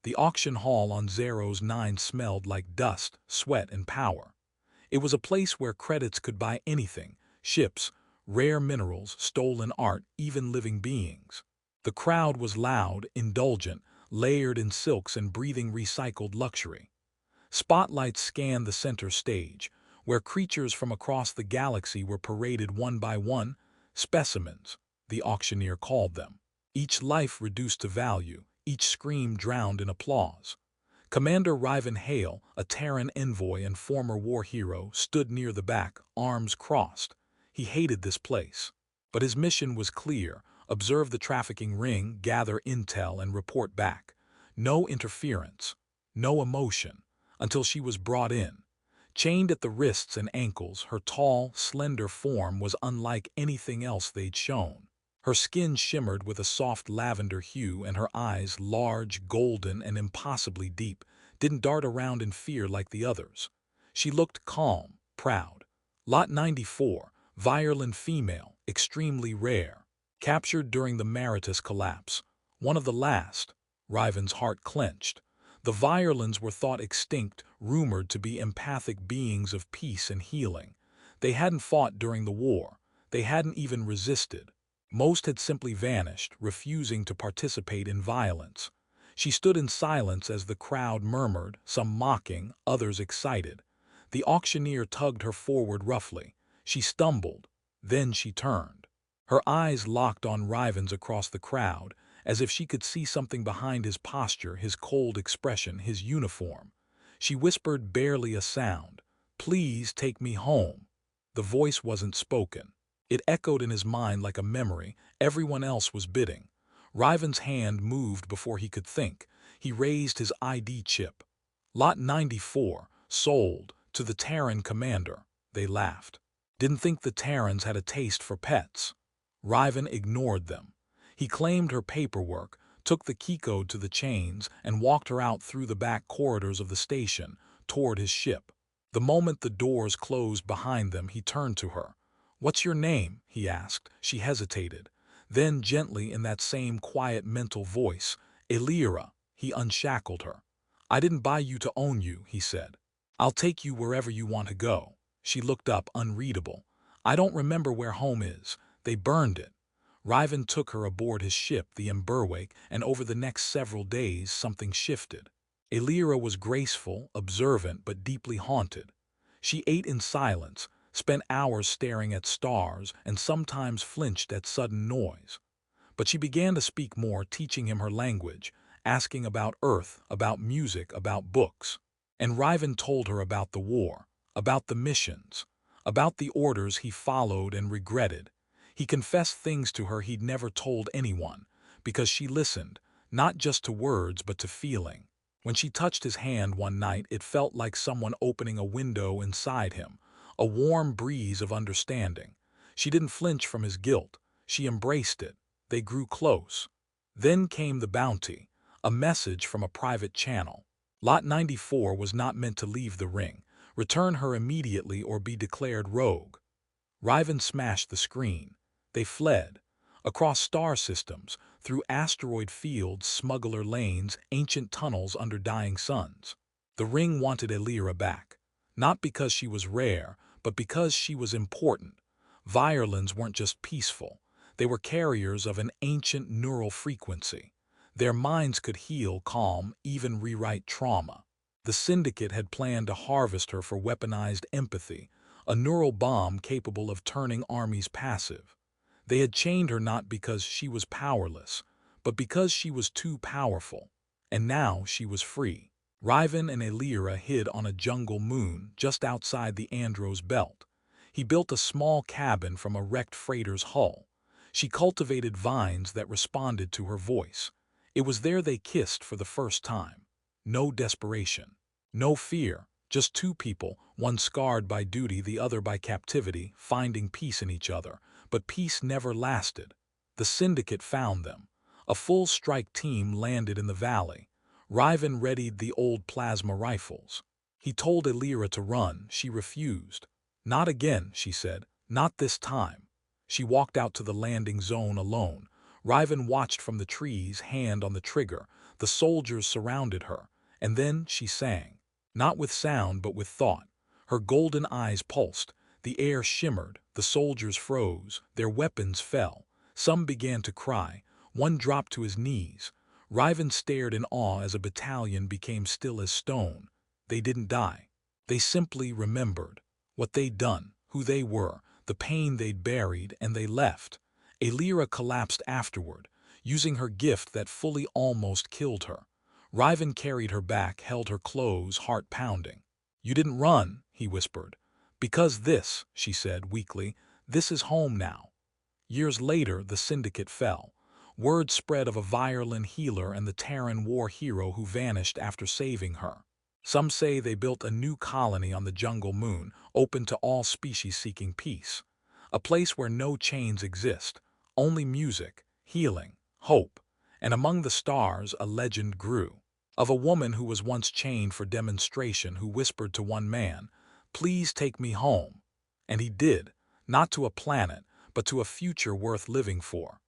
The auction hall on Zero's 9 smelled like dust, sweat, and power. It was a place where credits could buy anything: ships, rare minerals, stolen art, even living beings. The crowd was loud, indulgent, layered in silks and breathing recycled luxury. Spotlights scanned the center stage, where creatures from across the galaxy were paraded one by one, specimens, the auctioneer called them. Each life reduced to value, each scream drowned in applause. Commander Riven Hale, a Terran envoy and former war hero, stood near the back, arms crossed. He hated this place. But his mission was clear: observe the trafficking ring, gather intel, and report back. No interference, no emotion, until she was brought in. Chained at the wrists and ankles, her tall, slender form was unlike anything else they'd shown. Her skin shimmered with a soft lavender hue, and her eyes, large, golden, and impossibly deep, didn't dart around in fear like the others. She looked calm, proud. Lot 94, Violin female, extremely rare. Captured during the Meritus collapse. One of the last. Riven's heart clenched. The Violins were thought extinct, rumored to be empathic beings of peace and healing. They hadn't fought during the war. They hadn't even resisted. Most had simply vanished, refusing to participate in violence. She stood in silence as the crowd murmured, some mocking, others excited. The auctioneer tugged her forward roughly. She stumbled. Then she turned. Her eyes locked on Riven's across the crowd, as if she could see something behind his posture, his cold expression, his uniform. She whispered barely a sound, "Please take me home." The voice wasn't spoken. It echoed in his mind like a memory. Everyone else was bidding. Riven's hand moved before he could think. He raised his ID chip. Lot 94, sold, to the Terran commander. They laughed. Didn't think the Terrans had a taste for pets. Riven ignored them. He claimed her paperwork, took the keycode to the chains, and walked her out through the back corridors of the station, toward his ship. The moment the doors closed behind them, he turned to her. "What's your name?" he asked. She hesitated. Then, gently, in that same quiet mental voice, "Elira." He unshackled her. "I didn't buy you to own you," he said. "I'll take you wherever you want to go." She looked up, unreadable. "I don't remember where home is. They burned it." Riven took her aboard his ship, the Emberwake, and over the next several days something shifted. Elira was graceful, observant, but deeply haunted. She ate in silence, spent hours staring at stars, and sometimes flinched at sudden noise. But she began to speak more, teaching him her language, asking about Earth, about music, about books. And Riven told her about the war, about the missions, about the orders he followed and regretted. He confessed things to her he'd never told anyone, because she listened, not just to words but to feeling. When she touched his hand one night, it felt like someone opening a window inside him, a warm breeze of understanding. She didn't flinch from his guilt. She embraced it. They grew close. Then came the bounty, a message from a private channel. Lot 94 was not meant to leave the ring. Return her immediately or be declared rogue. Riven smashed the screen. They fled. Across star systems, through asteroid fields, smuggler lanes, ancient tunnels under dying suns. The ring wanted Elira back. Not because she was rare, but because she was important. Violins weren't just peaceful. They were carriers of an ancient neural frequency. Their minds could heal, calm, even rewrite trauma. The Syndicate had planned to harvest her for weaponized empathy, a neural bomb capable of turning armies passive. They had chained her not because she was powerless, but because she was too powerful. And now she was free. Riven and Elira hid on a jungle moon just outside the Andros belt. He built a small cabin from a wrecked freighter's hull. She cultivated vines that responded to her voice. It was there they kissed for the first time. No desperation, no fear, just two people, one scarred by duty, the other by captivity, finding peace in each other. But peace never lasted. The Syndicate found them. A full strike team landed in the valley. Riven readied the old plasma rifles. He told Elira to run. She refused. "Not again," she said. "Not this time." She walked out to the landing zone alone. Riven watched from the trees, hand on the trigger. The soldiers surrounded her, and then she sang. Not with sound, but with thought. Her golden eyes pulsed, the air shimmered, the soldiers froze, their weapons fell. Some began to cry, one dropped to his knees. Riven stared in awe as a battalion became still as stone. They didn't die. They simply remembered what they'd done, who they were, the pain they'd buried, and they left. Elira collapsed afterward, using her gift that fully almost killed her. Riven carried her back, held her close, heart pounding. "You didn't run," he whispered. "Because this," she said weakly, "this is home now." Years later, the syndicate fell. Word spread of a violin healer and the Terran war hero who vanished after saving her. Some say they built a new colony on the jungle moon, open to all species seeking peace. A place where no chains exist, only music, healing, hope. And among the stars, a legend grew. Of a woman who was once chained for demonstration who whispered to one man, "Please take me home." And he did, not to a planet, but to a future worth living for.